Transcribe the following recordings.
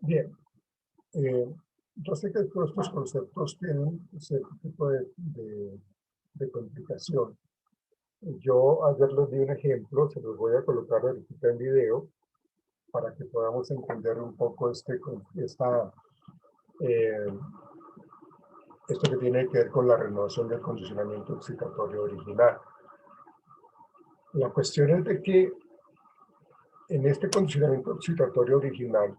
Bien, eh, yo sé que todos estos conceptos tienen cierto tipo de complicación. Yo ayer les di un ejemplo, se los voy a colocar ahorita en video para que podamos entender un poco eh, esto que tiene que ver con la renovación del condicionamiento excitatorio original. La cuestión es de que en este condicionamiento excitatorio original,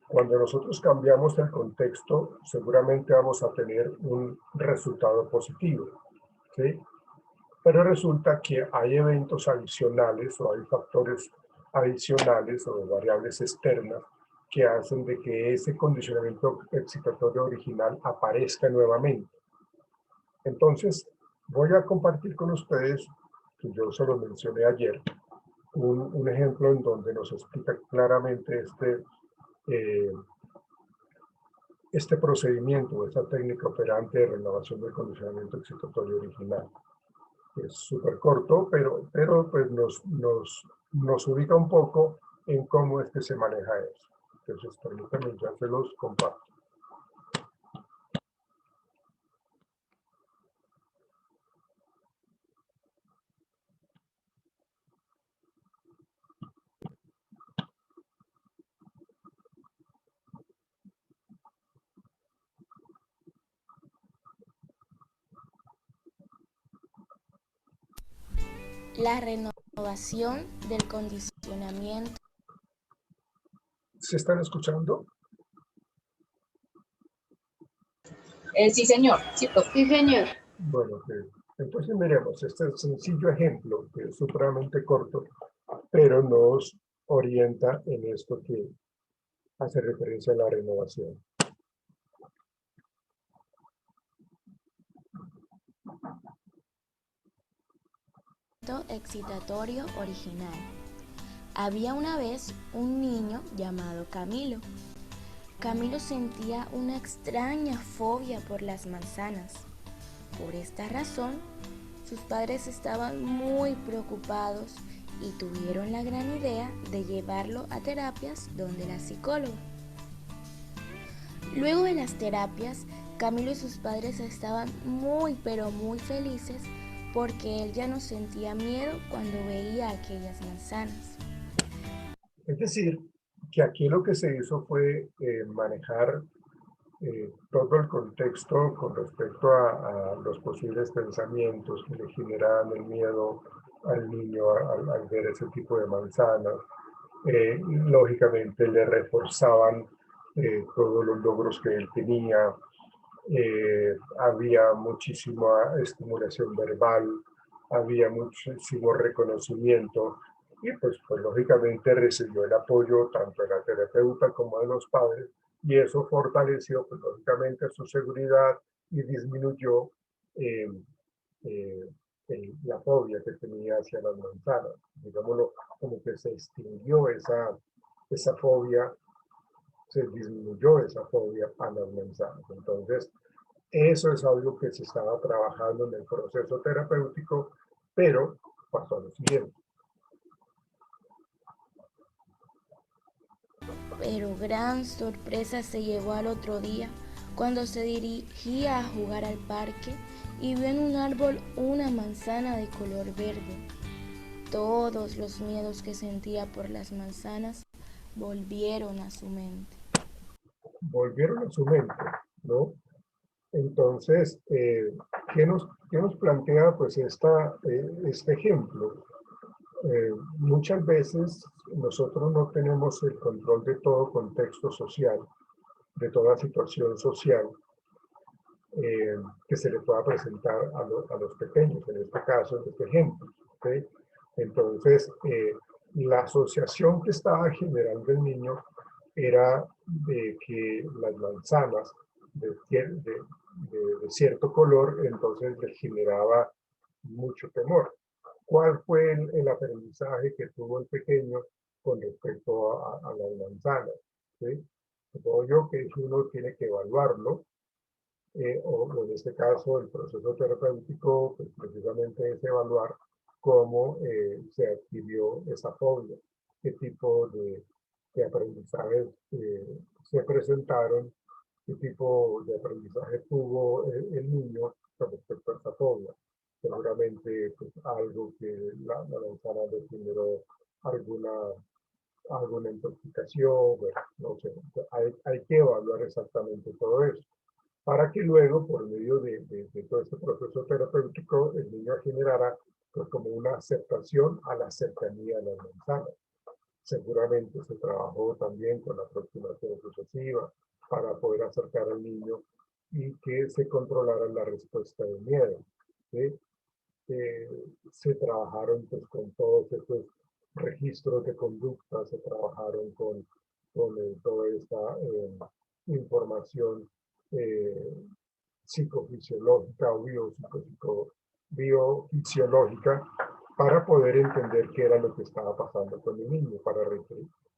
cuando nosotros cambiamos el contexto, seguramente vamos a tener un resultado positivo, ¿sí? Pero resulta que hay eventos adicionales o hay factores adicionales o variables externas que hacen de que ese condicionamiento excitatorio original aparezca nuevamente. Entonces, voy a compartir con ustedes, que yo se lo mencioné ayer, un ejemplo en donde nos explica claramente eh, este procedimiento, esta técnica operante de renovación del condicionamiento excitatorio original. Es súper corto, pero pues nos ubica un poco en cómo es que se maneja eso. Entonces, permítanme, ya se los comparto. La renovación del condicionamiento. ¿Se están escuchando? Sí, señor. Sí, profe. Sí, señor. Bueno, entonces miremos este sencillo ejemplo, que es supremamente corto, pero nos orienta en esto que hace referencia a la renovación. Excitatorio original. Había una vez un niño llamado Camilo. Camilo sentía una extraña fobia por las manzanas. Por esta razón, sus padres estaban muy preocupados y tuvieron la gran idea de llevarlo a terapias donde la psicóloga. Luego de las terapias, Camilo y sus padres estaban muy pero muy felices porque él ya no sentía miedo cuando veía aquellas manzanas. Es decir, que aquí lo que se hizo fue manejar todo el contexto con respecto a los posibles pensamientos que le generaban el miedo al niño al ver ese tipo de manzanas. Lógicamente le reforzaban todos los logros que él tenía. Había muchísima estimulación verbal, había muchísimo reconocimiento y pues lógicamente recibió el apoyo tanto de la terapeuta como de los padres y eso fortaleció pues, lógicamente su seguridad y disminuyó eh, eh, la fobia que tenía hacia las manzanas. Digámoslo, como que se extinguió esa fobia, se disminuyó esa fobia a las manzanas. Entonces, eso es algo que se estaba trabajando en el proceso terapéutico, pero pasó lo siguiente. Pero gran sorpresa se llevó al otro día cuando se dirigía a jugar al parque y vio en un árbol una manzana de color verde. Todos los miedos que sentía por las manzanas volvieron a su mente. Volvieron a su mente, ¿no? Entonces, ¿qué nos plantea pues este ejemplo? Muchas veces nosotros no tenemos el control de todo contexto social, de toda situación social eh, que se le pueda presentar a los pequeños, en este caso, en este ejemplo. ¿Okay? Entonces, la asociación que estaba generando el niño era de que las manzanas de cierto color, entonces le generaba mucho temor. ¿Cuál fue el aprendizaje que tuvo el pequeño con respecto a las manzanas? ¿Sí? Supongo yo que uno tiene que evaluarlo, o en este caso el proceso terapéutico, pues precisamente es evaluar cómo se adquirió esa fobia, qué tipo qué aprendizajes se presentaron, qué tipo de aprendizaje tuvo el niño con respecto a esta fobia. Seguramente pues, algo que la manzana le generó alguna intoxicación, bueno, no sé, hay que evaluar exactamente todo eso, para que luego, por medio de todo este proceso terapéutico, el niño generara pues, como una aceptación a la cercanía de la manzana. Seguramente se trabajó también con la aproximación sucesiva para poder acercar al niño y que se controlara la respuesta de miedo. ¿Sí? Se trabajaron pues, con todos estos registros de conducta, se trabajaron con toda esta información psicofisiológica o biofisiológica para poder entender qué era lo que estaba pasando con el niño, para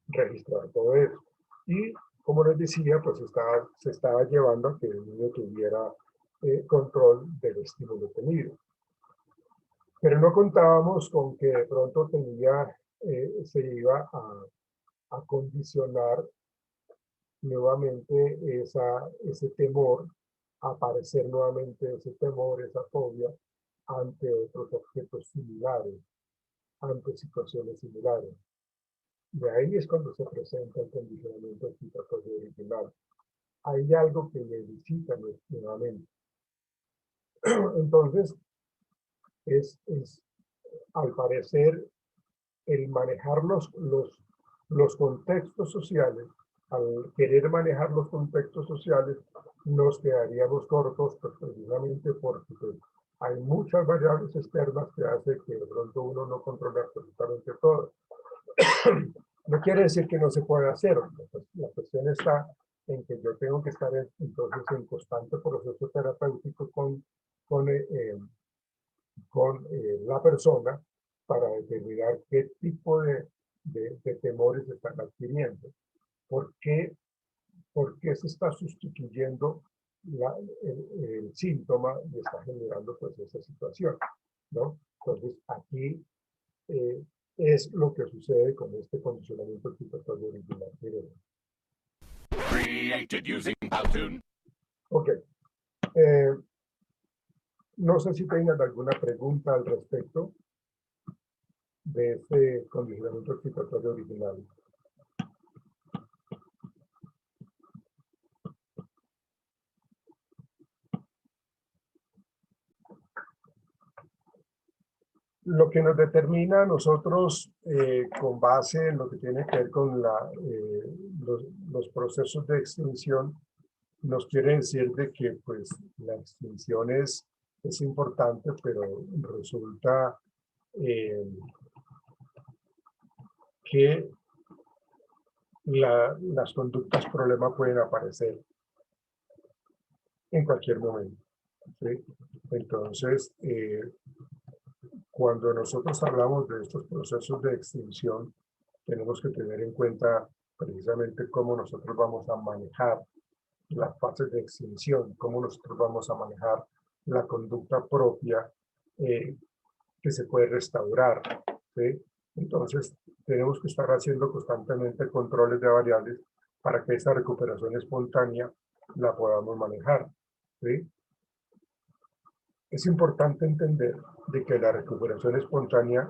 registrar todo eso. Y como les decía, pues se estaba llevando a que el niño tuviera control del estímulo tenido. Pero no contábamos con que de pronto se iba a condicionar nuevamente ese temor, aparecer nuevamente ese temor, esa fobia ante otros objetos similares, ante situaciones similares. De ahí es cuando se presenta el condicionamiento excitatorio original. Hay algo que le visita nuevamente. Entonces, es al parecer el manejar los contextos sociales, al querer manejar los contextos sociales, nos quedaríamos cortos, pues, precisamente porque pues, hay muchas variables externas que hacen que de pronto uno no controla absolutamente todo. No quiere decir que no se pueda hacer, la cuestión está en que yo tengo que estar entonces en constante proceso terapéutico con la persona para determinar qué tipo de temores están adquiriendo. ¿Por qué se está sustituyendo el síntoma y está generando pues esa situación? ¿No? Entonces aquí es lo que sucede con este condicionamiento excitatorio original. Created using Powtoon. Ok. No sé si tengan alguna pregunta al respecto de este condicionamiento excitatorio original. Lo que nos determina a nosotros, con base en lo que tiene que ver con los procesos de extinción, nos quiere decir de que pues, la extinción es importante, pero resulta que las conductas problema pueden aparecer en cualquier momento. ¿Sí? Entonces, cuando nosotros hablamos de estos procesos de extinción, tenemos que tener en cuenta precisamente cómo nosotros vamos a manejar las fases de extinción, cómo nosotros vamos a manejar la conducta propia que se puede restaurar. ¿Sí? Entonces, tenemos que estar haciendo constantemente controles de variables para que esa recuperación espontánea la podamos manejar. ¿Sí? Es importante entender de que la recuperación espontánea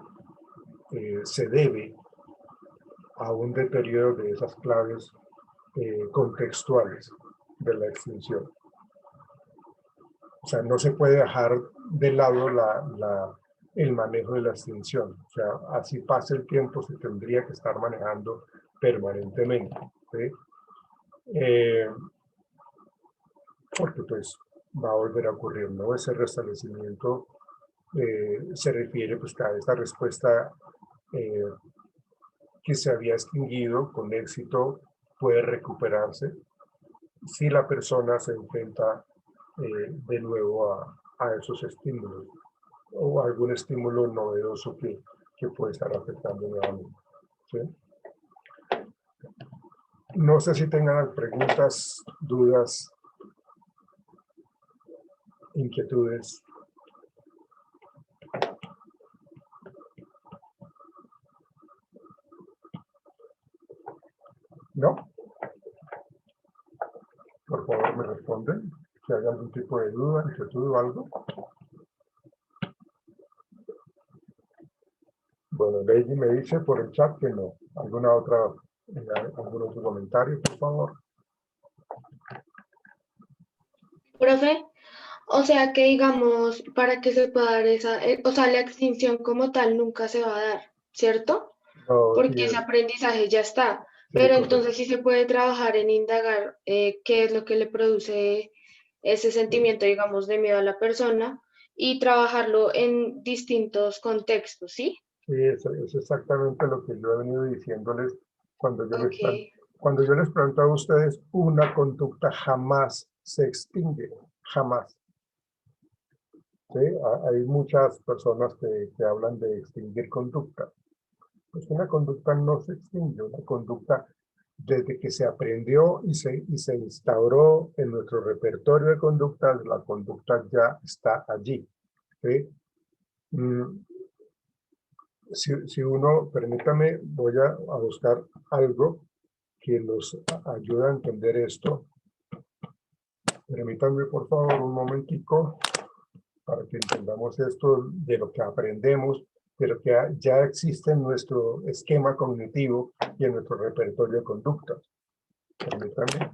se debe a un deterioro de esas claves contextuales de la extinción. O sea, no se puede dejar de lado el manejo de la extinción. O sea, así pasa el tiempo, se tendría que estar manejando permanentemente. ¿Sí? Porque pues va a volver a ocurrir, ¿no? Ese restablecimiento se refiere pues a esta respuesta que se había extinguido con éxito puede recuperarse si la persona se enfrenta de nuevo a esos estímulos o algún estímulo novedoso que puede estar afectando nuevamente. ¿Sí? No sé si tengan preguntas, dudas, inquietudes. ¿No? Por favor, me responden si hay algún tipo de duda, inquietud o algo. Bueno, Lady me dice por el chat que no. ¿Alguna otra, algún otro comentario, por favor? Profe, o sea que digamos, para que se pueda dar esa, o sea, la extinción como tal nunca se va a dar, ¿cierto? No, sí, Porque ese aprendizaje ya está. sí, Pero correcto. entonces sí se puede trabajar en indagar qué es lo que le produce ese sentimiento, digamos, de miedo a la persona y trabajarlo en distintos contextos, ¿sí? Sí, eso es exactamente lo que yo he venido diciéndoles cuando yo Ok, cuando yo les pregunto a ustedes, una conducta jamás se extingue, jamás. ¿Sí? Hay muchas personas que hablan de extinguir conducta. Pues una conducta no se extingue, una conducta desde que se aprendió y se instauró en nuestro repertorio de conductas, la conducta ya está allí. ¿Sí? Si uno, permítame, voy a buscar algo que nos ayude a entender esto. Permítanme, por favor, un momentico para que entendamos esto de lo que aprendemos, de lo que ya existe en nuestro esquema cognitivo y en nuestro repertorio de conductas. Permítanme.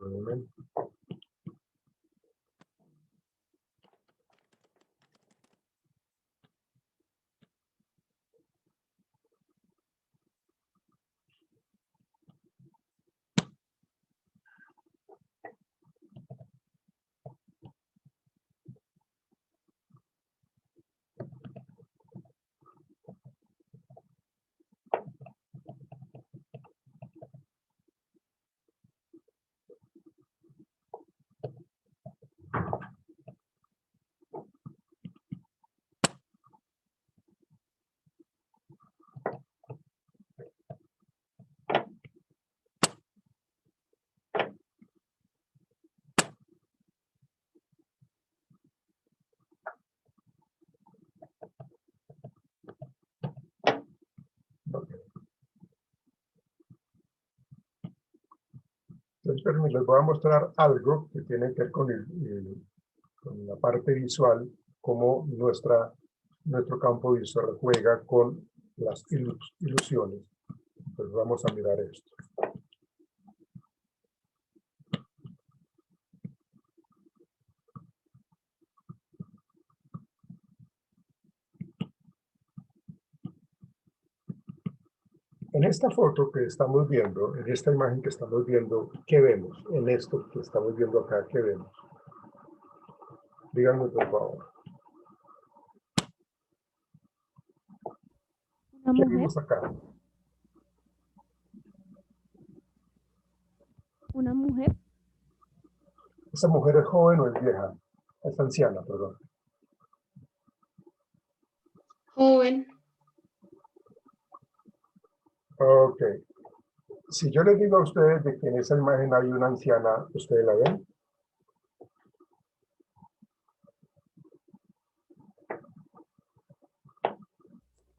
Un momento. Entonces, les voy a mostrar algo que tiene que ver con la parte visual, cómo nuestro campo visual juega con las ilusiones. Entonces vamos a mirar esto. En esta foto que estamos viendo, en esta imagen que estamos viendo, ¿qué vemos? En esto que estamos viendo acá, ¿qué vemos? Díganme, por favor. Una ¿Qué mujer, vemos acá? una mujer, ¿Esa mujer es joven o es vieja? Es anciana, perdón. joven, Ok. Si yo les digo a ustedes de que en esa imagen hay una anciana, ¿ustedes la ven?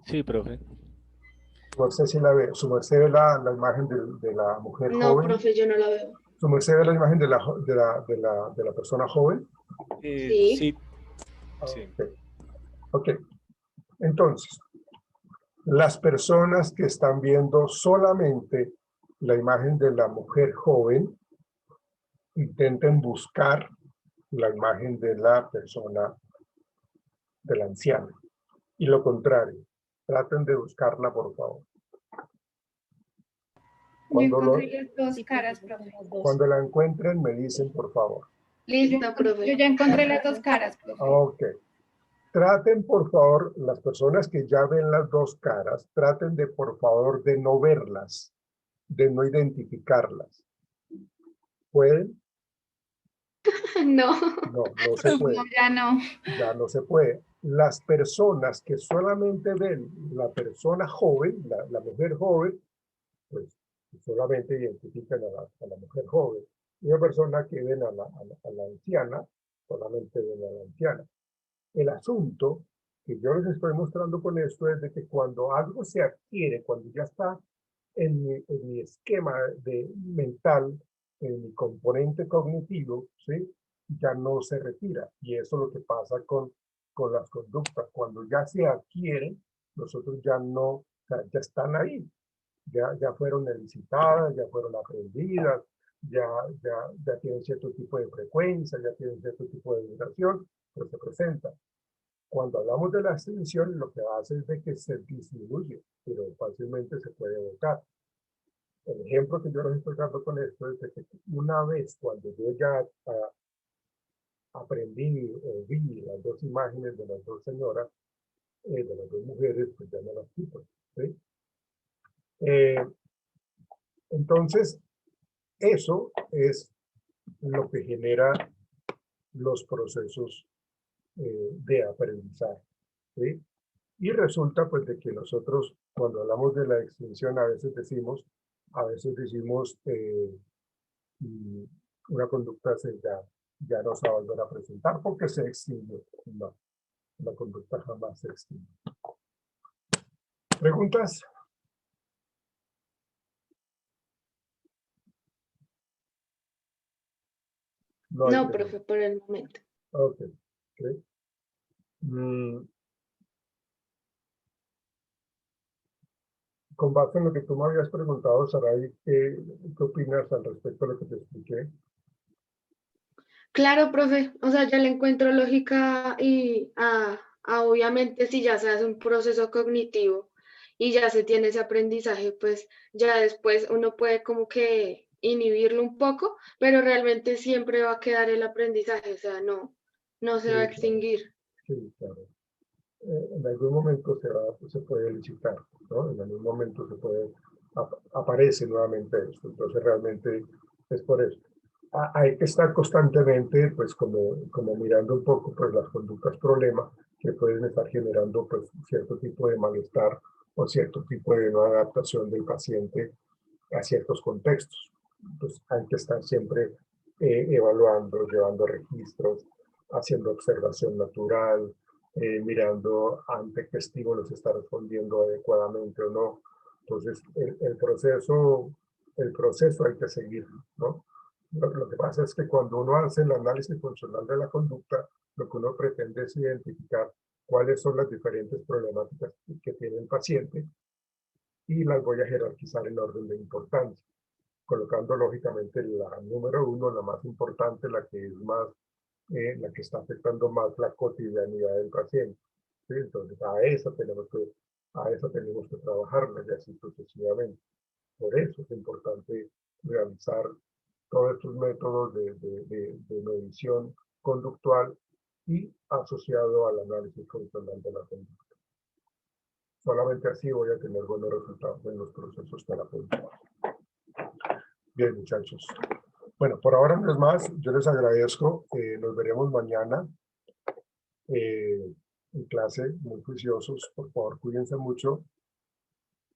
Sí, profe. Su merced sí la ve. Su merced ve la imagen de la mujer no, joven. profe, yo no la veo. Su merced ve la imagen de la persona joven. Sí. Sí, sí. Ok. Ok. Entonces, las personas que están viendo solamente la imagen de la mujer joven, intenten buscar la imagen de la persona, de la anciana. Y lo contrario, traten de buscarla, por favor. Yo encontré las dos caras, profe. Cuando la encuentren, me dicen, por favor. Listo, profe. Yo ya encontré las dos caras, profe. Ok. Traten, por favor, las personas que ya ven las dos caras, traten de, por favor, de no verlas, de no identificarlas. ¿Pueden? No. No, no se puede. No, ya no. Ya no se puede. Las personas que solamente ven la persona joven, la mujer joven, pues solamente identifican a la mujer joven. Y una persona que ven a la anciana, solamente ven a la anciana. El asunto que yo les estoy mostrando con esto es de que cuando algo se adquiere, cuando ya está en mi esquema mental, en mi componente cognitivo, ¿sí? Ya no se retira. Y eso es lo que pasa con las conductas. Cuando ya se adquiere, nosotros ya no, o sea, ya están ahí. Ya fueron elicitadas, ya fueron aprendidas, ya tienen cierto tipo de frecuencia, ya tienen cierto tipo de vibración, pero se presenta. Cuando hablamos de la extinción, lo que hace es de que se disminuye, pero fácilmente se puede evocar. El ejemplo que yo les estoy dando con esto es de que una vez cuando yo ya aprendí o vi las dos imágenes de las dos señoras, de las dos mujeres, pues ya no las quito, ¿sí? Entonces, eso es lo que genera los procesos de aprendizaje, ¿sí? Y resulta pues de que nosotros cuando hablamos de la extinción a veces decimos una conducta ya no se va a volver a presentar porque se extinguió. No, la conducta jamás se extingue. ¿Preguntas? No, profe, por el momento. Ok. Okay. Con base en lo que tú me habías preguntado, Saray, ¿qué opinas al respecto de lo que te expliqué? Claro, profe, o sea, ya le encuentro lógica y obviamente si ya se hace un proceso cognitivo y ya se tiene ese aprendizaje, pues ya después uno puede como que inhibirlo un poco, pero realmente siempre va a quedar el aprendizaje, o sea, no se va a extinguir. Sí, claro. En algún momento se puede elicitar, ¿no? En algún momento aparece nuevamente esto. Entonces realmente es por eso. Hay que estar constantemente, pues como mirando un poco, pues las conductas problema que pueden estar generando, pues cierto tipo de malestar o cierto tipo de no adaptación del paciente a ciertos contextos. Entonces hay que estar siempre evaluando, llevando registros, haciendo observación natural, mirando ante qué estímulos está respondiendo adecuadamente o no. Entonces, el proceso hay que seguirlo, ¿no? Lo que pasa es que cuando uno hace el análisis funcional de la conducta, lo que uno pretende es identificar cuáles son las diferentes problemáticas que tiene el paciente y las voy a jerarquizar en orden de importancia, colocando lógicamente la número 1, la más importante, la que es más la que está afectando más la cotidianidad del paciente. ¿Sí? Entonces, a esa tenemos que trabajarla y así sucesivamente. Por eso es importante realizar todos estos métodos de medición conductual y asociado al análisis funcional de la conducta. Solamente así voy a tener buenos resultados en los procesos terapéuticos. Bien, muchachos. Bueno, por ahora no es más. Yo les agradezco. Nos veremos mañana en clase, muy juiciosos. Por favor, cuídense mucho.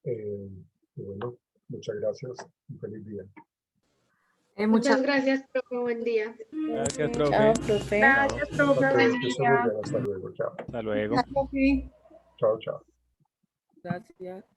Y bueno, muchas gracias y feliz día. Muchas gracias, profe. Buen día. Gracias, profe. Chao, profe. Gracias, profe. Buen Que estén muy día. bien. Hasta luego. Chao. Hasta luego. Profe. Chao, chao. Gracias.